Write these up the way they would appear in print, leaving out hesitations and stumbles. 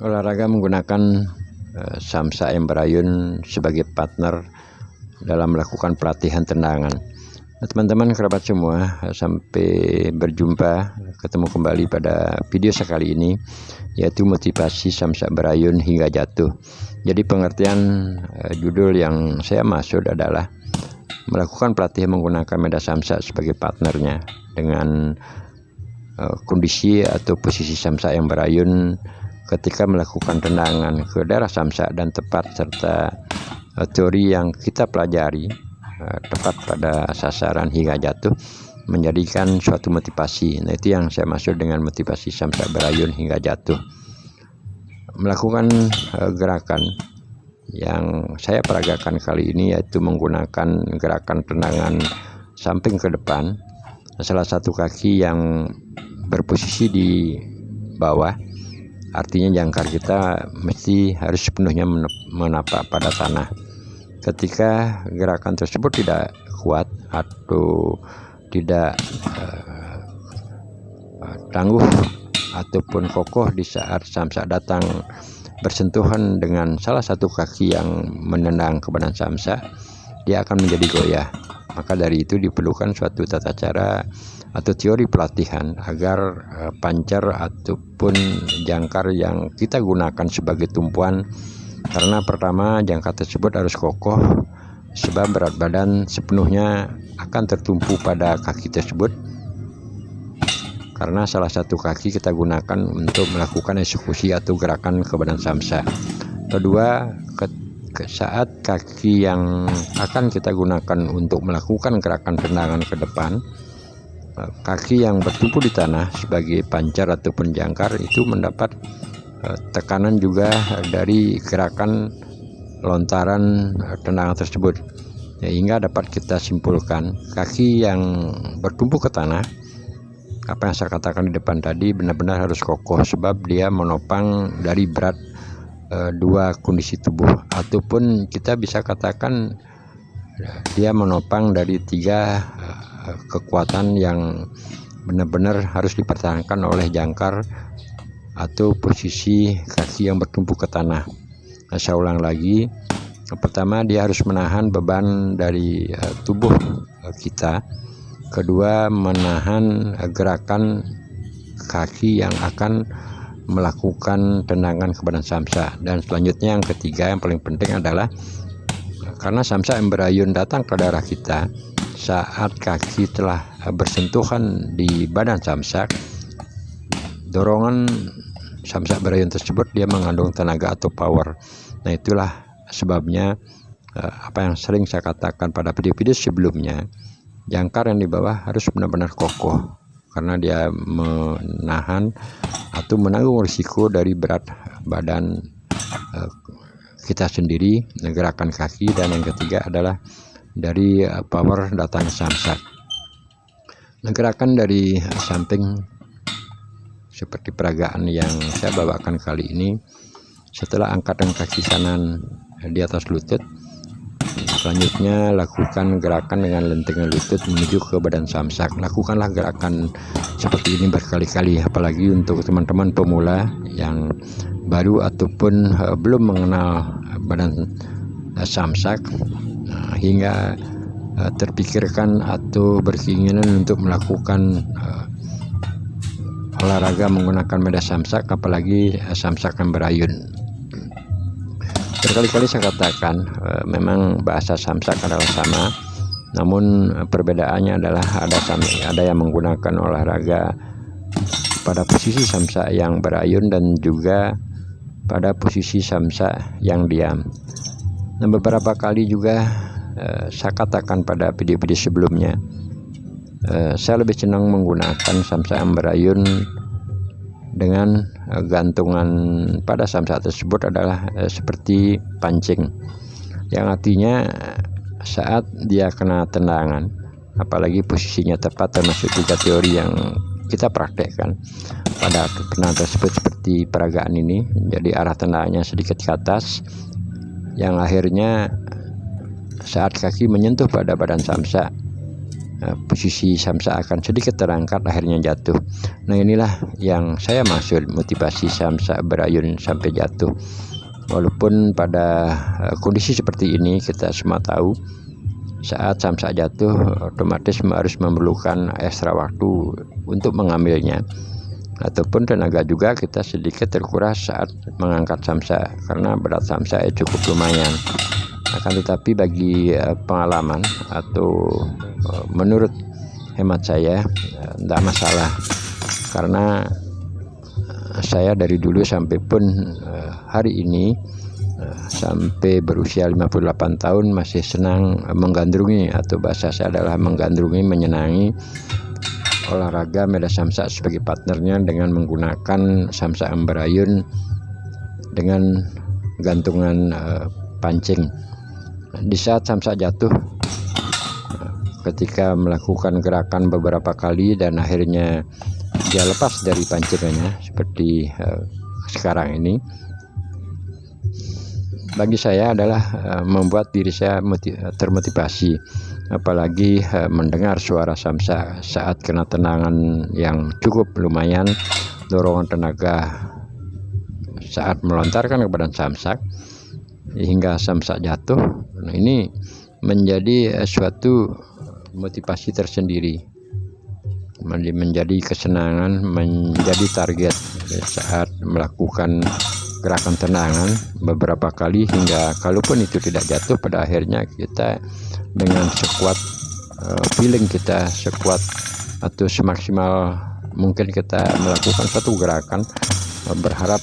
olahraga menggunakan samsa yang berayun sebagai partner dalam melakukan pelatihan tendangan. Nah, teman-teman kerabat semua, sampai berjumpa, ketemu kembali pada video sekali ini, yaitu motivasi samsa berayun hingga jatuh. Jadi pengertian judul yang saya maksud adalah melakukan pelatihan menggunakan medan samsa sebagai partnernya dengan kondisi atau posisi samsa yang berayun ketika melakukan tendangan ke daerah samsa dan tepat, serta teori yang kita pelajari tepat pada sasaran hingga jatuh, menjadikan suatu motivasi. Nah, itu yang saya maksud dengan motivasi samsa berayun hingga jatuh. Melakukan gerakan yang saya peragakan kali ini yaitu menggunakan gerakan tendangan samping ke depan. Salah satu kaki yang berposisi di bawah, artinya jangkar kita mesti harus sepenuhnya menapak pada tanah. Ketika gerakan tersebut tidak kuat atau tidak tangguh ataupun kokoh di saat samsa datang bersentuhan dengan salah satu kaki yang menendang ke badan samsa, dia akan menjadi goyah. Maka dari itu diperlukan suatu tata cara atau teori pelatihan agar pancar ataupun jangkar yang kita gunakan sebagai tumpuan, karena pertama jangkar tersebut harus kokoh sebab berat badan sepenuhnya akan tertumpu pada kaki tersebut, karena salah satu kaki kita gunakan untuk melakukan eksekusi atau gerakan ke badan samsa. Kedua, saat kaki yang akan kita gunakan untuk melakukan gerakan tendangan ke depan, kaki yang bertumpu di tanah sebagai pancar ataupun jangkar itu mendapat tekanan juga dari gerakan lontaran tendangan tersebut, sehingga dapat kita simpulkan kaki yang bertumpu ke tanah, apa yang saya katakan di depan tadi, benar-benar harus kokoh sebab dia menopang dari berat dua kondisi tubuh, ataupun kita bisa katakan dia menopang dari tiga kekuatan yang benar-benar harus dipertahankan oleh jangkar atau posisi kaki yang bertumpu ke tanah. Nah, saya ulang lagi, pertama dia harus menahan beban dari tubuh kita. Kedua, menahan gerakan kaki yang akan melakukan tendangan ke badan samsa. Dan selanjutnya yang ketiga, yang paling penting adalah karena samsa yang berayun datang ke daerah kita, saat kaki telah bersentuhan di badan samsa, dorongan samsa berayun tersebut dia mengandung tenaga atau power. Nah, itulah sebabnya apa yang sering saya katakan pada video-video sebelumnya, jangkar yang di bawah harus benar-benar kokoh karena dia menahan atau menanggung risiko dari berat badan kita sendiri, gerakan kaki. Dan yang ketiga adalah dari power datang samsa. Gerakan dari samping seperti peragaan yang saya bawakan kali ini, setelah angkatan kaki kanan di atas lutut, selanjutnya lakukan gerakan dengan lentingan lutut menuju ke badan samsak. Lakukanlah gerakan seperti ini berkali-kali, apalagi untuk teman-teman pemula yang baru ataupun belum mengenal badan samsak, hingga terpikirkan atau berkeinginan untuk melakukan olahraga menggunakan medan samsak, apalagi samsak yang berayun. Berkali-kali saya katakan memang bahasa samsak adalah sama, namun perbedaannya adalah ada yang menggunakan olahraga pada posisi samsak yang berayun dan juga pada posisi samsak yang diam. Nah, beberapa kali juga saya katakan pada video-video sebelumnya, saya lebih senang menggunakan samsak yang berayun dengan gantungan pada samsa tersebut adalah seperti pancing, yang artinya saat dia kena tendangan, apalagi posisinya tepat, termasuk juga teori yang kita praktekkan pada tendangan tersebut seperti peragaan ini. Jadi arah tendangannya sedikit ke atas, yang akhirnya saat kaki menyentuh pada badan samsa, posisi samsa akan sedikit terangkat, akhirnya jatuh. Nah, inilah yang saya maksud motivasi samsa berayun sampai jatuh. Walaupun pada kondisi seperti ini kita semua tahu, saat samsa jatuh otomatis harus memerlukan ekstra waktu untuk mengambilnya, ataupun tenaga juga kita sedikit terkuras saat mengangkat samsa karena berat samsa cukup lumayan. Akan tetapi bagi pengalaman atau menurut hemat saya tidak masalah, karena saya dari dulu sampai pun hari ini sampai berusia 58 tahun masih senang menggandrungi, atau bahasa saya adalah menggandrungi, menyenangi olahraga medan samsa sebagai partnernya dengan menggunakan samsa ambarayun dengan gantungan pancing. Di saat samsa jatuh, ketika melakukan gerakan beberapa kali dan akhirnya dia lepas dari pancingannya seperti sekarang ini, bagi saya adalah membuat diri saya termotivasi, apalagi mendengar suara samsa saat kena tendangan yang cukup lumayan, dorongan tenaga saat melontarkan ke badan samsak hingga samsa jatuh. Nah, ini menjadi suatu motivasi tersendiri, menjadi kesenangan, menjadi target saat melakukan gerakan tendangan beberapa kali, hingga kalaupun itu tidak jatuh, pada akhirnya kita dengan sekuat feeling kita, sekuat atau semaksimal mungkin kita melakukan satu gerakan berharap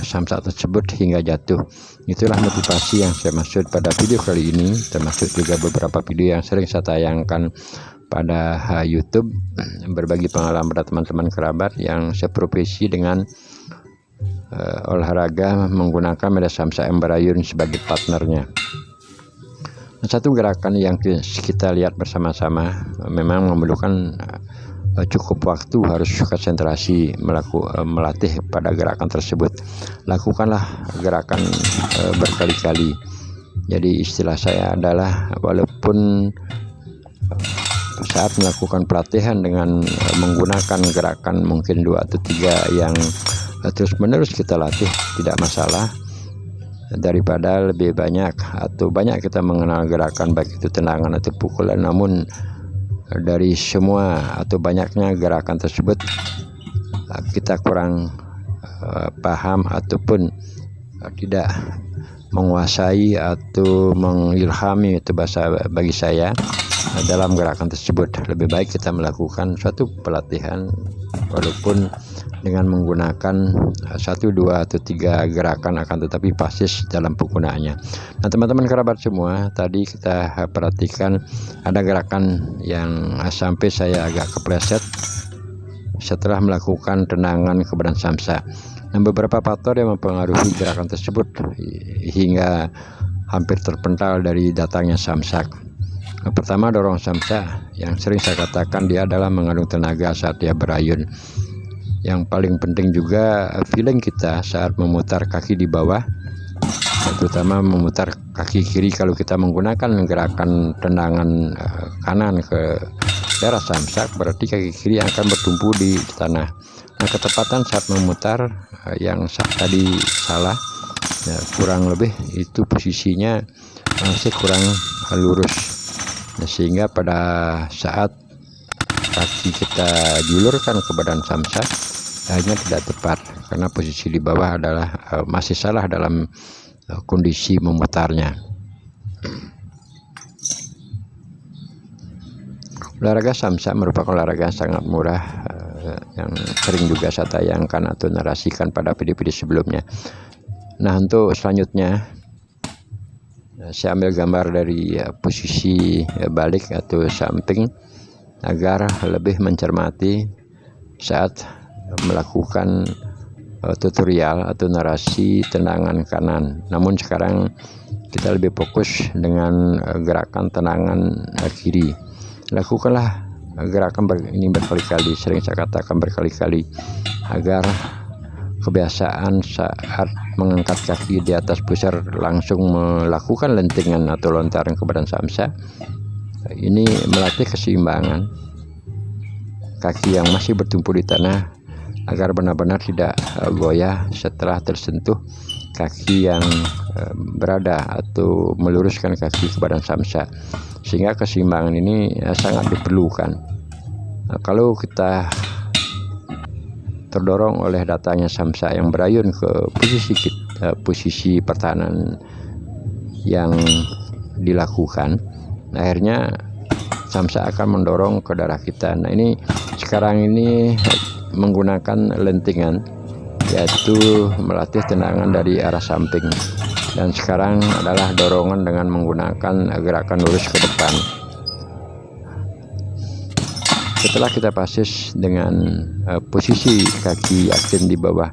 samsa tersebut hingga jatuh. Itulah motivasi yang saya maksud pada video kali ini, termasuk juga beberapa video yang sering saya tayangkan pada YouTube, berbagi pengalaman pada teman-teman kerabat yang seprofesi dengan olahraga menggunakan medan samsa ambarayun sebagai partnernya. Satu gerakan yang kita lihat bersama-sama memang memerlukan cukup waktu, harus konsentrasi melatih pada gerakan tersebut. Lakukanlah gerakan berkali-kali. Jadi istilah saya adalah, walaupun saat melakukan pelatihan dengan menggunakan gerakan mungkin 2 atau 3 yang terus menerus kita latih, tidak masalah, daripada lebih banyak atau banyak kita mengenal gerakan baik itu tendangan atau pukulan, namun dari semua atau banyaknya gerakan tersebut kita kurang paham ataupun tidak menguasai atau mengilhami, itu bahasa bagi saya, dalam gerakan tersebut. Lebih baik kita melakukan suatu pelatihan walaupun dengan menggunakan 1, 2 atau 3 gerakan, akan tetapi persis dalam penggunaannya. Nah, teman-teman kerabat semua, tadi kita perhatikan ada gerakan yang sampai saya agak kepleset setelah melakukan tendangan ke badan samsa. Nah, beberapa faktor yang mempengaruhi gerakan tersebut hingga hampir terpental dari datangnya samsak. Pertama, dorong samsa, yang sering saya katakan dia adalah mengandung tenaga saat dia berayun. Yang paling penting juga feeling kita saat memutar kaki di bawah, terutama memutar kaki kiri kalau kita menggunakan gerakan tendangan kanan ke daerah samsak, berarti kaki kiri akan bertumpu di tanah. Nah, ketepatan saat memutar yang tadi salah, ya, kurang lebih itu posisinya masih kurang lurus. Nah, sehingga pada saat kaki kita diulurkan ke badan samsak, akhirnya tidak tepat karena posisi di bawah adalah masih salah dalam kondisi memutarnya. Olahraga samsa merupakan olahraga yang sangat murah, yang sering juga saya tayangkan atau narasikan pada video-video sebelumnya. Nah, untuk selanjutnya saya ambil gambar dari posisi balik atau samping agar lebih mencermati saat melakukan tutorial atau narasi tendangan kanan. Namun sekarang kita lebih fokus dengan gerakan tendangan kiri. Lakukanlah gerakan ini berkali-kali, sering saya katakan berkali-kali, agar kebiasaan saat mengangkat kaki di atas pusar langsung melakukan lentingan atau lontaran ke badan samsa Ini melatih keseimbangan kaki yang masih bertumpu di tanah agar benar-benar tidak goyah setelah tersentuh kaki yang berada atau meluruskan kaki ke badan samsa, sehingga keseimbangan ini sangat diperlukan. Kalau kita terdorong oleh datangnya samsa yang berayun ke posisi pertahanan yang dilakukan, akhirnya samsa akan mendorong ke darah kita. Nah, ini sekarang ini menggunakan lentingan, yaitu melatih tendangan dari arah samping, dan sekarang adalah dorongan dengan menggunakan gerakan lurus ke depan. Setelah kita pasis dengan posisi kaki yakin di bawah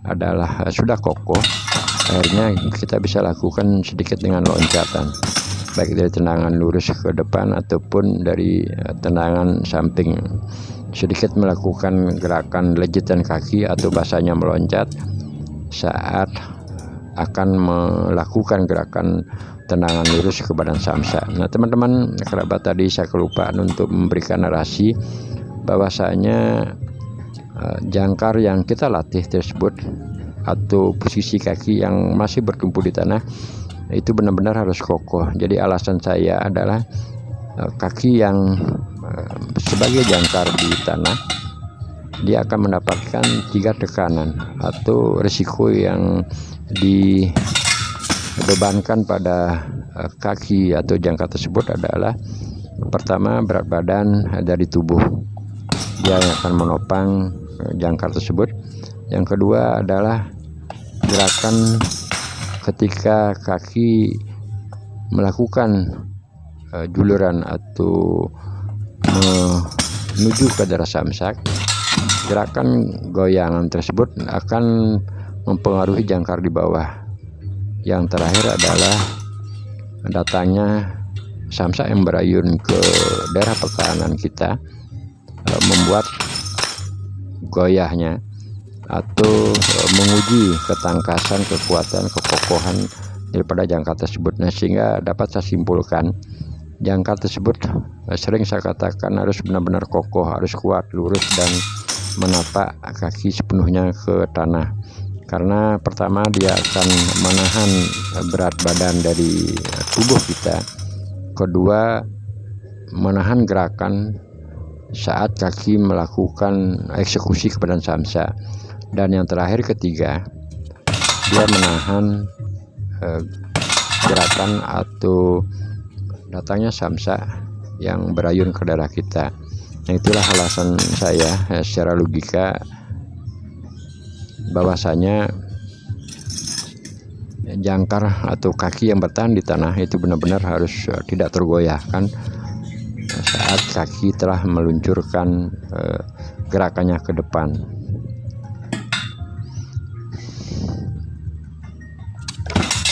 adalah sudah kokoh, akhirnya kita bisa lakukan sedikit dengan loncatan, baik dari tendangan lurus ke depan ataupun dari tendangan samping. Sedikit melakukan gerakan lejetan kaki atau bahasanya meloncat saat akan melakukan gerakan tendangan lurus ke badan samsa. Nah, teman-teman kerabat, tadi saya kelupaan untuk memberikan narasi bahwasanya jangkar yang kita latih tersebut atau posisi kaki yang masih bertumpu di tanah itu benar-benar harus kokoh. Jadi alasan saya adalah kaki yang sebagai jangkar di tanah, dia akan mendapatkan 3 tekanan atau risiko yang dibebankan pada kaki atau jangkar tersebut adalah: pertama, berat badan dari tubuh, dia yang akan menopang jangkar tersebut. Yang kedua adalah gerakan ketika kaki melakukan juluran atau menuju ke darah samsak, gerakan goyangan tersebut akan mempengaruhi jangkar di bawah. Yang terakhir adalah datangnya samsak yang berayun ke daerah pertahanan kita, membuat goyahnya atau menguji ketangkasan, kekuatan, kekokohan daripada jangkar tersebut. Nah, sehingga dapat saya simpulkan, jangkar tersebut sering saya katakan harus benar-benar kokoh, harus kuat, lurus, dan menapak kaki sepenuhnya ke tanah. Karena pertama, dia akan menahan berat badan dari tubuh kita. Kedua, menahan gerakan saat kaki melakukan eksekusi ke badan samsa. Dan yang terakhir, ketiga, dia menahan gerakan atau datangnya samsa yang berayun ke darah kita. Nah, itulah alasan saya secara logika bahwasanya jangkar atau kaki yang bertahan di tanah itu benar-benar harus tidak tergoyahkan saat kaki telah meluncurkan gerakannya ke depan.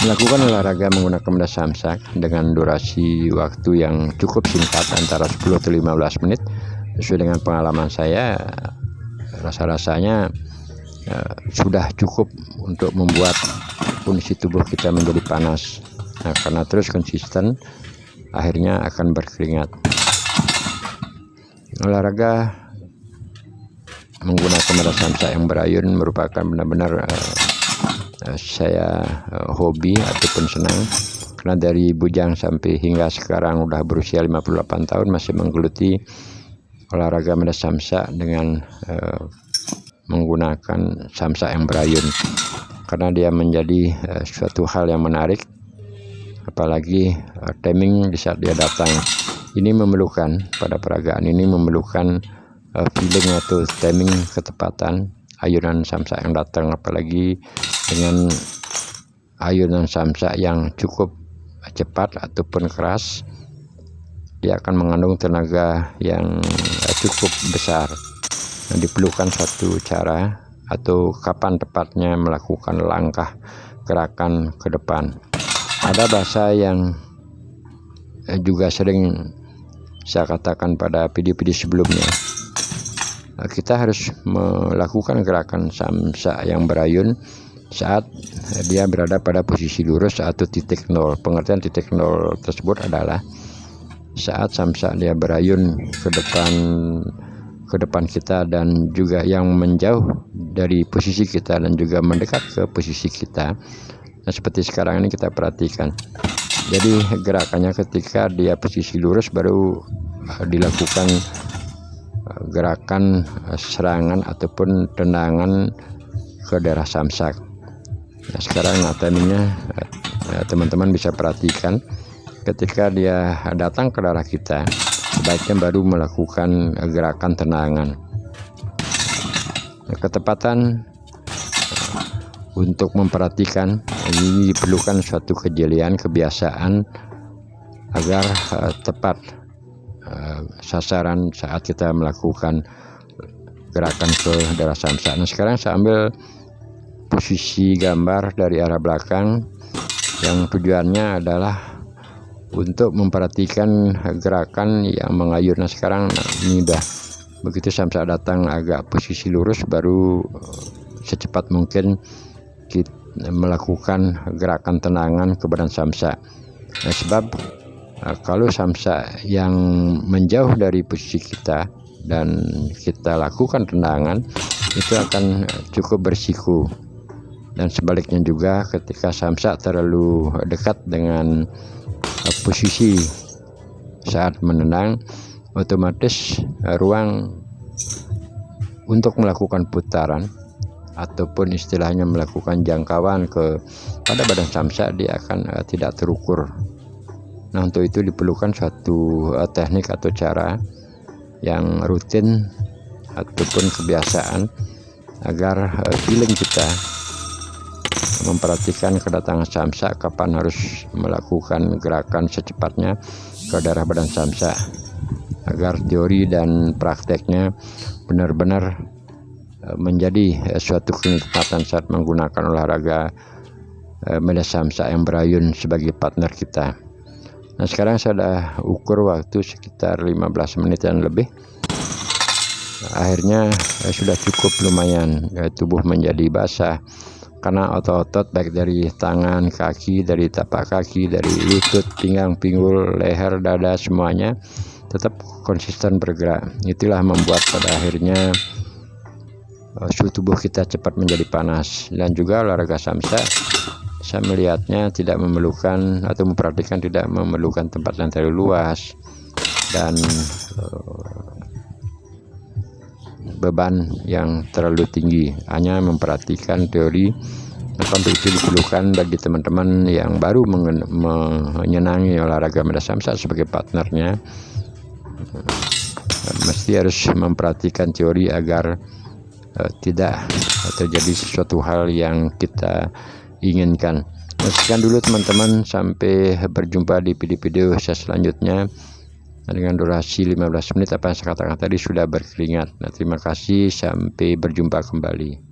Melakukan olahraga menggunakan benda samsak dengan durasi waktu yang cukup singkat, antara 10-15 menit, sesuai dengan pengalaman saya, rasa-rasanya sudah cukup untuk membuat kondisi tubuh kita menjadi panas. Nah, karena terus konsisten, akhirnya akan berkeringat. Olahraga menggunakan benda samsak yang berayun merupakan benar-benar saya hobi ataupun senang, karena dari bujang sampai hingga sekarang udah berusia 58 tahun masih menggeluti olahraga benda samsak dengan menggunakan samsak yang berayun, karena dia menjadi suatu hal yang menarik, apalagi timing di saat dia datang. Ini memerlukan, pada peragaan ini memerlukan feeling atau timing, ketepatan ayunan samsak yang datang, apalagi dengan ayunan samsak yang cukup cepat ataupun keras, dia akan mengandung tenaga yang cukup besar. Nah, diperlukan satu cara atau kapan tepatnya melakukan langkah gerakan ke depan. Ada bahasa yang juga sering saya katakan pada video-video sebelumnya, kita harus melakukan gerakan samsak yang berayun saat dia berada pada posisi lurus atau titik nol. Pengertian titik nol tersebut adalah saat samsak dia berayun ke depan kita dan juga yang menjauh dari posisi kita dan juga mendekat ke posisi kita. Nah, seperti sekarang ini kita perhatikan. Jadi gerakannya ketika dia posisi lurus baru dilakukan gerakan serangan ataupun tendangan ke daerah samsak. Nah, sekarang timingnya teman-teman bisa perhatikan, ketika dia datang ke daerah kita sebaiknya baru melakukan gerakan tendangan. Nah, ketepatan untuk memperhatikan ini diperlukan suatu kejelian, kebiasaan agar tepat sasaran saat kita melakukan gerakan ke daerah samsak. Nah, sekarang saya ambil posisi gambar dari arah belakang yang tujuannya adalah untuk memperhatikan gerakan yang mengayun. Nah, sekarang ini udah begitu samsak datang agak posisi lurus baru secepat mungkin kita melakukan gerakan tendangan ke badan samsak. Nah, sebab kalau samsak yang menjauh dari posisi kita dan kita lakukan tendangan itu akan cukup berisiko, dan sebaliknya juga ketika samsak terlalu dekat dengan posisi saat menendang, otomatis ruang untuk melakukan putaran ataupun istilahnya melakukan jangkauan pada badan samsak dia akan tidak terukur. Nah, untuk itu diperlukan suatu teknik atau cara yang rutin ataupun kebiasaan agar feeling kita memperhatikan kedatangan samsak, kapan harus melakukan gerakan secepatnya ke daerah badan samsak, agar teori dan prakteknya benar-benar menjadi suatu kenikmatan saat menggunakan olahraga melihat samsak yang berayun sebagai partner kita. Nah, sekarang saya sudah ukur waktu sekitar 15 menitan lebih. Akhirnya sudah cukup lumayan, tubuh menjadi basah karena otot-otot baik dari tangan, kaki, dari tapak kaki, dari lutut, pinggang, pinggul, leher, dada, semuanya tetap konsisten bergerak. Itulah membuat pada akhirnya suhu tubuh kita cepat menjadi panas. Dan juga olahraga samsak saya melihatnya tidak memerlukan atau memperhatikan tidak memerlukan tempat yang terlalu luas dan beban yang terlalu tinggi, hanya memperhatikan teori. Untuk itu diperlukan bagi teman-teman yang baru menyenangi olahraga medan samsak sebagai partnernya, mesti harus memperhatikan teori agar tidak terjadi sesuatu hal yang kita inginkan. Sekian dulu teman-teman, sampai berjumpa di video saya selanjutnya dengan durasi 15 menit. Apa yang saya katakan tadi sudah berkeringat. Nah, terima kasih, sampai berjumpa kembali.